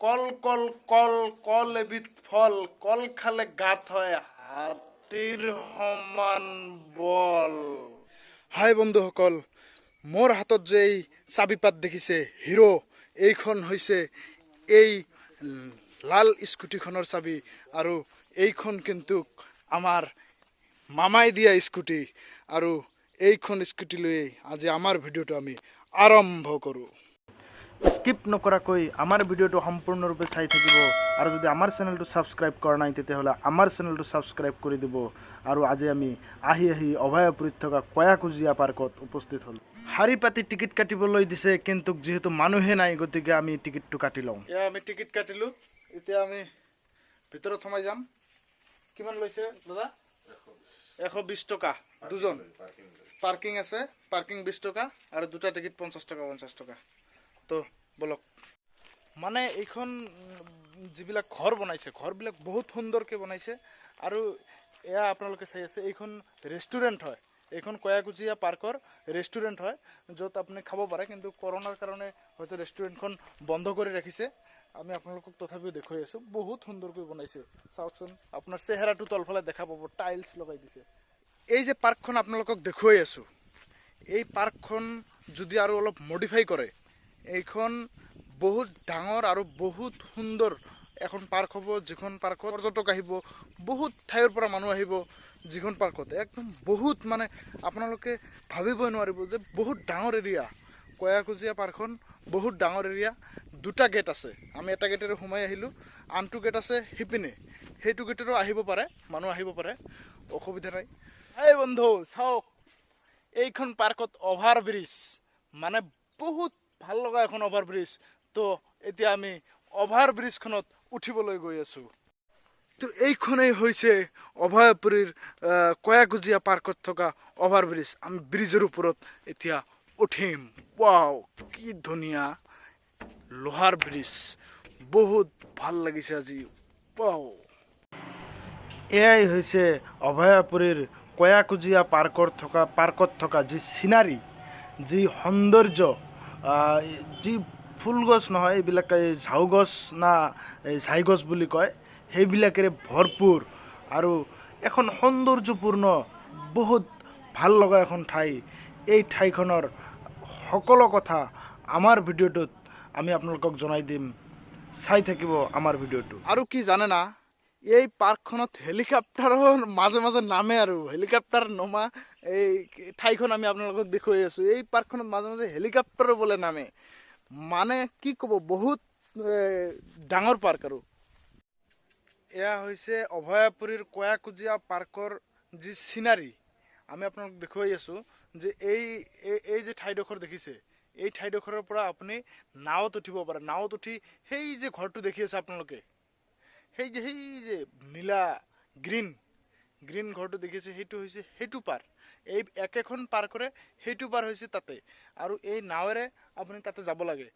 কল কল কল কল এবিধ ফল কল খালে গাত হয় হাতীৰ সমান বল। হাই বন্ধুসকল, মোৰ হাতত যে এই চাবিপাত দেখিছে হিৰো, এইখন হৈছে এই লাল স্কুটিখনৰ চাবি আৰু এইখন কিন্তু আমাৰ মামাই দিয়া স্কুটি আৰু এইখন স্কুটি লৈ আজি আমাৰ ভিডিঅ'টো আমি আৰম্ভ কৰোঁ। স্কিপ নকৰাকৈ আমাৰ ভিডিঅ'টো সম্পূৰ্ণৰূপে চাই থাকিব আৰু যদি আমাৰ চেনেলটো ছাবস্ক্ৰাইব কৰা নাই তেতিয়াহ'লে আমাৰ চেনেলটো ছাবস্ক্ৰাইব কৰি দিব। আৰু আজি আমি আহি অভয়াপুৰীত থকা কয়াকুজিয়া পাৰ্কত উপস্থিত হ'লোঁ। শাৰী পাতি টিকেট কাটিবলৈ দিছে, কিন্তু যিহেতু মানুহে নাই গতিকে আমি টিকেটটো কাটি লওঁ। এয়া আমি টিকেট কাটিলোঁ, এতিয়া আমি ভিতৰত সোমাই যাম। কিমান লৈছে দাদা? 120 টকা দুজন। পাৰ্কিং আছে, পাৰ্কিং 20 টকা আৰু দুটা টিকেট 50 টকা 50 টকা। তো বলক, মানে এইখন যিবিলাক ঘৰ বনাইছে ঘৰবিলাক বহুত সুন্দৰকৈ বনাইছে আৰু এয়া আপোনালোকে চাই আছে এইখন ৰেষ্টুৰেণ্ট হয়। এইখন কয়াকুজিয়া পাৰ্কৰ ৰেষ্টুৰেণ্ট হয়, য'ত আপুনি খাব পাৰে, কিন্তু কৰোণাৰ কাৰণে হয়তো ৰেষ্টুৰেণ্টখন বন্ধ কৰি ৰাখিছে। আমি আপোনালোকক তথাপিও দেখুৱাই আছোঁ, বহুত সুন্দৰকৈ বনাইছে। চাওকচোন, আপোনাৰ চেহেৰাটো তলফালে দেখা পাব, টাইলছ লগাই দিছে। এই যে পাৰ্কখন আপোনালোকক দেখুৱাই আছোঁ, এই পাৰ্কখন যদি আৰু অলপ মডিফাই কৰে, এইখন বহুত ডাঙৰ আৰু বহুত সুন্দৰ এখন পাৰ্ক হ'ব, যিখন পাৰ্কত পৰ্যটক আহিব, বহুত ঠাইৰ পৰা মানুহ আহিব। যিখন পাৰ্কত একদম বহুত মানে আপোনালোকে ভাবিবই নোৱাৰিব যে বহুত ডাঙৰ এৰিয়া। কয়াকুজিয়া পাৰ্কখন বহুত ডাঙৰ এৰিয়া। দুটা গেট আছে, আমি এটা গেটেৰে সোমাই আহিলোঁ, আনটো গেট আছে সিপিনে, সেইটো গেটেৰেও আহিব পাৰে, মানুহ আহিব পাৰে, অসুবিধা নাই। এই বন্ধু চাওক, এইখন পাৰ্কত অভাৰ ব্ৰিজ, মানে বহুত ভাল লগা এখন অভাৰ ব্ৰিজ। তো এতিয়া আমি অভাৰ ব্ৰিজখনত উঠিবলৈ গৈ আছোঁ। তো এইখনেই হৈছে অভয়াপুৰীৰ কয়াকুজিয়া পাৰ্কত থকা অভাৰ ব্ৰিজ। আমি ব্ৰিজৰ ওপৰত এতিয়া উঠিম। ৱাও, কি ধুনীয়া লোহাৰ ব্ৰিজ, বহুত ভাল লাগিছে আজি। ৱাও, এয়াই হৈছে অভয়াপুৰীৰ কয়াকুজিয়া পাৰ্কত থকা যি চিনাৰী, যি সৌন্দৰ্য, যি ফুল গছ নহয়, এইবিলাক এই ঝাউ গছ না এই ছাই গছ বুলি কয়, সেইবিলাকেৰে ভৰপূৰ আৰু এখন সৌন্দৰ্যপূৰ্ণ বহুত ভাল লগা এখন ঠাই। এই ঠাইখনৰ সকলো কথা আমাৰ ভিডিঅ'টোত আমি আপোনালোকক জনাই দিম, চাই থাকিব আমাৰ ভিডিঅ'টো। আৰু কি জানে না, এই পাৰ্কখনত হেলিকপ্টাৰৰ মাজে মাজে নামে, আৰু হেলিকপ্টাৰ নমা এই ঠাইখন আমি আপোনালোকক দেখুৱাই আছোঁ। এই পাৰ্কখনত মাজে মাজে হেলিকপ্টাৰো বোলে নামে, মানে কি ক'ব, বহুত ডাঙৰ পাৰ্ক। আৰু এয়া হৈছে অভয়াপুৰীৰ কয়াকুজিয়া পাৰ্কৰ যি চিনাৰী, আমি আপোনালোকক দেখুৱাই আছোঁ যে এই যে ঠাইডোখৰ দেখিছে, এই ঠাইডোখৰৰ পৰা আপুনি নাৱত উঠিব পাৰে। নাৱত উঠি সেই যে ঘৰটো দেখি আছে আপোনালোকে, সেই যে নীলা গ্ৰীণ ঘৰটো দেখিছে, সেইটো হৈছে সেইটো পাৰ। এই একেখন পাৰ্কৰে সেইটো পাৰ হৈছে তাতে, আৰু এই নাৱেৰে আপুনি তাতে যাব লাগে।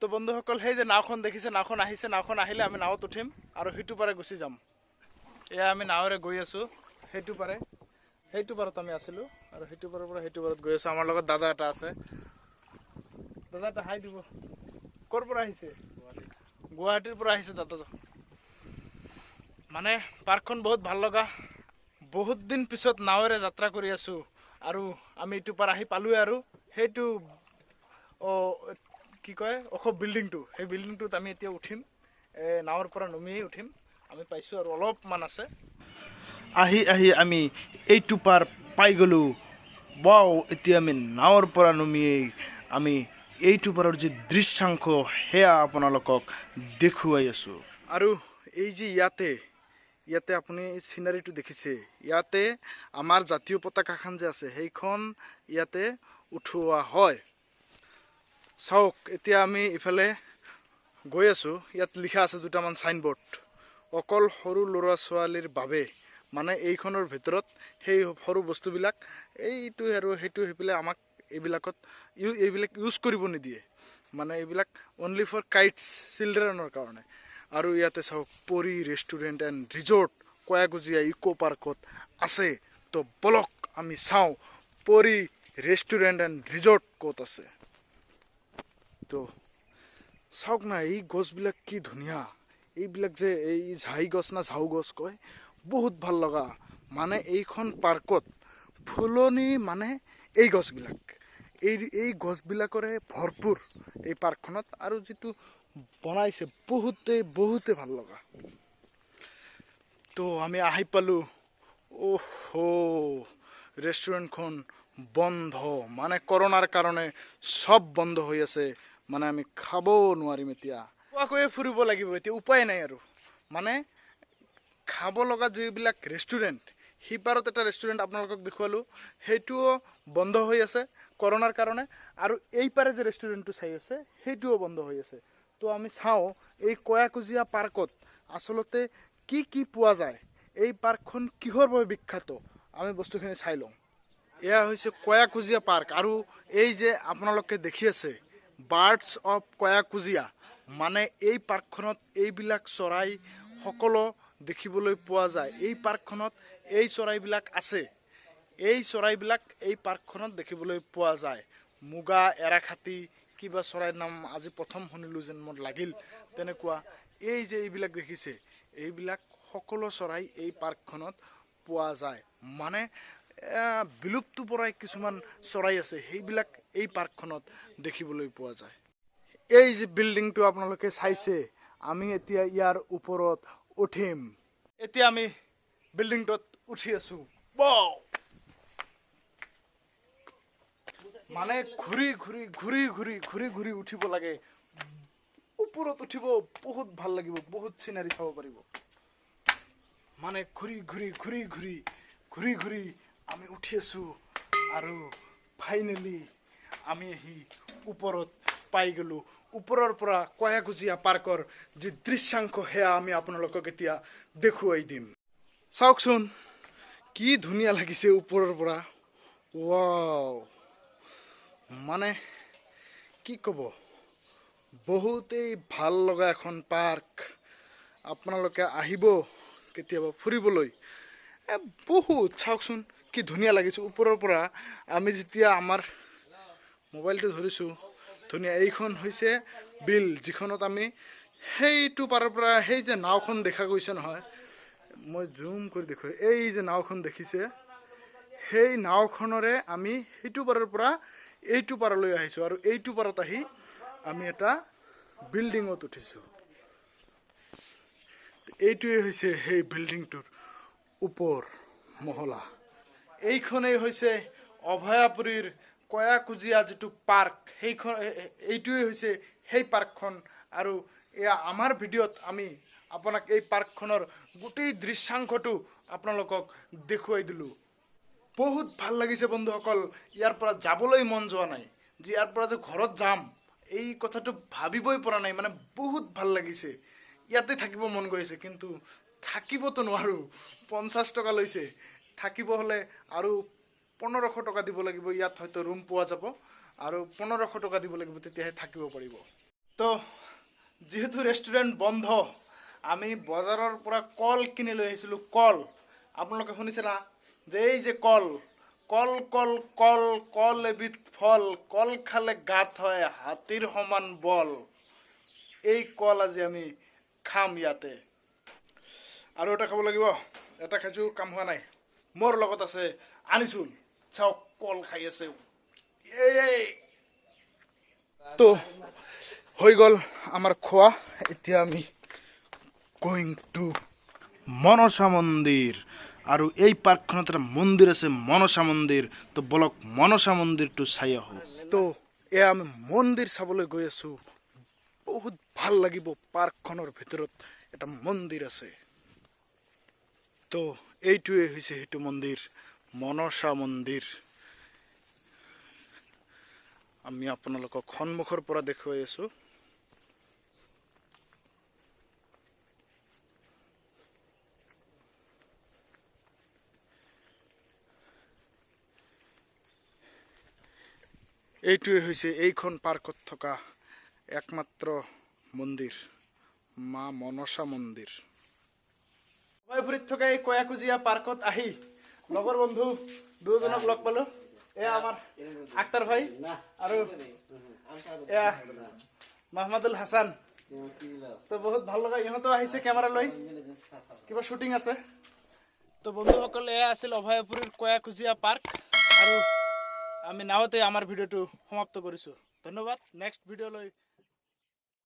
তো বন্ধুসকল, সেই যে নাওখন দেখিছে, নাওখন আহিছে, নাওখন আহিলে আমি নাৱত উঠিম আৰু সেইটো পাৰে গুচি যাম। এয়া আমি নাৱেৰে গৈ আছোঁ সেইটো পাৰত আমি আছিলোঁ, আৰু সেইটো পাৰৰ পৰা সেইটো পাৰত গৈ আছোঁ। আমাৰ লগত দাদা এটা আছে, দাদা এটা হাই দিব। ক'ৰ পৰা আহিছে? গুৱাহাটীৰ পৰা আহিছে দাদা। মানে পাৰ্কখন বহুত ভাল লগা, বহুত দিন পিছত নাৱেৰে যাত্ৰা কৰি আছোঁ, আৰু আমি এইটো পাৰ আহি পালোৱে। আৰু সেইটো কি কয় বিল্ডিংটো, সেই বিল্ডিংটোত আমি এতিয়া উঠিম, নাৱৰ পৰা নমিয়েই উঠিম। আমি পাইছোঁ আৰু অলপমান আছে। আহি আমি এইটো পাৰ পাই গ'লোঁ। ৱাও, এতিয়া আমি নাৱৰ পৰা নমিয়েই আমি এইটো পাৰৰ যি দৃশ্যাংশ সেয়া আপোনালোকক দেখুৱাই আছোঁ। আৰু এই যে ইয়াতে আপুনি এই চিনাৰীটো দেখিছে, ইয়াতে আমাৰ জাতীয় পতাকাখন যে আছে, সেইখন ইয়াতে উঠোৱা হয়। চাওক, এতিয়া আমি ইফালে গৈ আছোঁ, ইয়াত লিখা আছে দুটামান চাইনবোৰ্ড, অকল সৰু ল'ৰা ছোৱালীৰ বাবে। মানে এইখনৰ ভিতৰত সেই সৰু বস্তুবিলাক, এইটো আৰু সেইটো সেইফালে আমাক এইবিলাক ইউজ কৰিব নিদিয়ে, মানে এইবিলাক অনলি ফৰ কাইটছ, চিলড্ৰেনৰ কাৰণে। আৰু ইয়াতে চাওক, পৰি ৰেষ্টুৰেণ্ট এণ্ড ৰিজৰ্ট কয়াকুজিয়া ইক' পাৰ্কত আছে। তো বলক আমি চাওঁ পৰি ৰেষ্টুৰেণ্ট এণ্ড ৰিজৰ্ট ক'ত আছে। তো চাওক না এই গছবিলাক কি ধুনীয়া, এইবিলাক যে এই ঝাই গছ না ঝাউ গছ কয়, বহুত ভাল লগা। মানে এইখন পাৰ্কত ফুলনি মানে এই গছবিলাক, এই গছবিলাকৰে ভৰপূৰ এই পাৰ্কখনত। আৰু যিটো বনাইছে বহুতে ভাল লগা। তো আমি আহি পালোঁ। ওহো, ৰেষ্টুৰেণ্টখন বন্ধ, মানে কৰোণাৰ কাৰণে সব বন্ধ হৈ আছে, মানে আমি খাব নোৱাৰিম এতিয়া। খোৱাকৈয়ে ফুৰিব লাগিব এতিয়া, উপায় নাই আৰু। মানে খাব লগা যিবিলাক ৰেষ্টুৰেণ্ট, সিপাৰত এটা ৰেষ্টুৰেণ্ট আপোনালোকক দেখুৱালোঁ, সেইটোও বন্ধ হৈ আছে কৰোণাৰ কাৰণে। আৰু এইপাৰে যে ৰেষ্টুৰেণ্টটো চাই আছে সেইটোও বন্ধ হৈ আছে। তো আমি চাওঁ এই কয়াকুজিয়া পাৰ্কত আচলতে কি কি পোৱা যায়, এই পাৰ্কখন কিহৰ বাবে বিখ্যাত, আমি বস্তুখিনি চাই লওঁ। এয়া হৈছে কয়াকুজিয়া পাৰ্ক। আৰু এই যে আপোনালোকে দেখি আছে বাৰ্ডছ অফ কয়াকুজিয়া, মানে এই পাৰ্কখনত এইবিলাক চৰাই সকলো দেখিবলৈ পোৱা যায়। এই পাৰ্কখনত এই চৰাইবিলাক আছে, এই চৰাইবিলাক এই পাৰ্কখনত দেখিবলৈ পোৱা যায়। মুগা, এৰাখাটি, কিবা চৰাইৰ নাম আজি প্ৰথম শুনিলোঁ যেন মোৰ লাগিল তেনেকুৱা। এই যে এইবিলাক দেখিছে, এইবিলাক সকলো চৰাই এই পাৰ্কখনত পোৱা যায়। মানে বিলুপ্ত পৰাই কিছুমান চৰাই আছে, সেইবিলাক এই পাৰ্কখনত দেখিবলৈ পোৱা যায়। এই যে বিল্ডিংটো আপোনালোকে চাইছে, আমি এতিয়া ইয়াৰ ওপৰত উঠিম। এতিয়া আমি বিল্ডিংটোত উঠি আছো। মানে ঘূৰি উঠিব লাগে। ওপৰত উঠিব বহুত ভাল লাগিব, বহুত চিনাৰি চাব পাৰিব। মানে ঘূৰি আমি উঠি আছো। আৰু ফাইনেলি আমি আহি ওপৰত পাই গ'লো। ওপৰৰ পৰা কয়াকুজিয়া পাৰ্কৰ যি দৃশ্যাংশ, সেয়া আমি আপোনালোকক এতিয়া দেখুৱাই দিম। চাওকচোন কি ধুনীয়া লাগিছে ওপৰৰ পৰা। ৱাও, মানে কি ক'ব, বহুতেই ভাল লগা এখন পাৰ্ক। আপোনালোকে আহিব কেতিয়াবা ফুৰিবলৈ। বহুত চাওকচোন কি ধুনীয়া লাগিছে ওপৰৰ পৰা। আমি যেতিয়া আমাৰ মোবাইলটো ধৰিছোঁ, ধুনীয়া। এইখন হৈছে বিল, যিখনত আমি সেইটো পাৰৰ পৰা সেই যে নাওখন দেখা গৈছে নহয়, মই জুম কৰি দেখুৱাই, এই যে নাওখন দেখিছে, সেই নাওখনৰে আমি সেইটো পাৰৰ পৰা এইটো পাৰলৈ আহিছোঁ। আৰু এইটো পাৰত আহি আমি এটা বিল্ডিঙত উঠিছোঁ। এইটোৱে হৈছে সেই বিল্ডিংটোৰ ওপৰ মহলা। এইখনেই হৈছে অভয়াপুৰীৰ কয়াকুজিয়া যিটো পাৰ্ক, এইটোৱে হৈছে সেই পাৰ্কখন। আৰু এয়া আমাৰ ভিডিঅ'ত আমি আপোনাক এই পাৰ্কখনৰ গোটেই দৃশ্যাংশটো আপোনালোকক দেখুৱাই দিলোঁ। বহুত ভাল লাগিছে বন্ধুসকল, ইয়াৰ পৰা যাবলৈ মন যোৱা নাই। যে ইয়াৰ পৰা যে ঘৰত যাম, এই কথাটো ভাবিবই পৰা নাই। মানে বহুত ভাল লাগিছে, ইয়াতে থাকিব মন গৈ আছে, কিন্তু থাকিবতো নোৱাৰোঁ। 50 টকা লৈছে, থাকিব হ'লে আৰু 1500 টকা দিব লাগিব। ইয়াত হয়তো ৰুম পোৱা যাব, আৰু 1500 টকা দিব লাগিব, তেতিয়াহে থাকিব পাৰিব। তো যিহেতু ৰেষ্টুৰেণ্ট বন্ধ, আমি বজাৰৰ পৰা কল কিনি লৈ আহিছিলোঁ। কল আপোনালোকে শুনিছে না, যে এই যে কল এবিধ ফল, কল খালে গাত হয় হাতীৰ সমান বল। এই কল আজি আমি খাম ইয়াতে। আৰু এটা খাব লাগিব, এটা খাইছোঁ, কাম হোৱা নাই। মোৰ লগত আছে আনিছুল, চাওক কল খাই আছে। তো হৈ গ'ল আমাৰ খোৱা। এতিয়া আমি গোয়িং টু মনসা মন্দিৰ। আৰু এই পাৰ্কখনত এটা মন্দিৰ আছে, মনসা মন্দিৰ। তো বলক মনসা মন্দিৰটো চাই আহোঁ। তো এয়া আমি মন্দিৰ চাবলৈ গৈ আছোঁ। বহুত ভাল লাগিব, পাৰ্কখনৰ ভিতৰত এটা মন্দিৰ আছে। তো এইটোৱে হৈছে সেইটো মন্দিৰ, মনসা মন্দিৰ। আমি আপোনালোকক সন্মুখৰ পৰা দেখুৱাই আছোঁ। এইটোৱে হৈছে এইখন পাৰ্কত থকা একমাত্ৰ মন্দিৰ, মা মনসা মন্দিৰ। অভয়পুৰীত থকা এই কয়াকুজিয়া পাৰ্কত আহি লগৰ বন্ধু দুজনক লগ পালোঁ। এয়া আমাৰ আক্তাৰ ভাই, আৰু এয়া মাহমুদুল হাসান তো বহুত ভাল লগা ইহঁতো আহিছে কেমেৰা লৈ কিবা শ্বুটিং আছে তো বন্ধুসকল এয়া আছিল অভয়পুৰীৰ কয়াকুজিয়া পাৰ্ক আৰু আমি নাওতে আমাৰ ভিডিঅ'টো সমাপ্ত কৰিছোঁ ধন্যবাদ নেক্সট ভিডিঅ'লৈ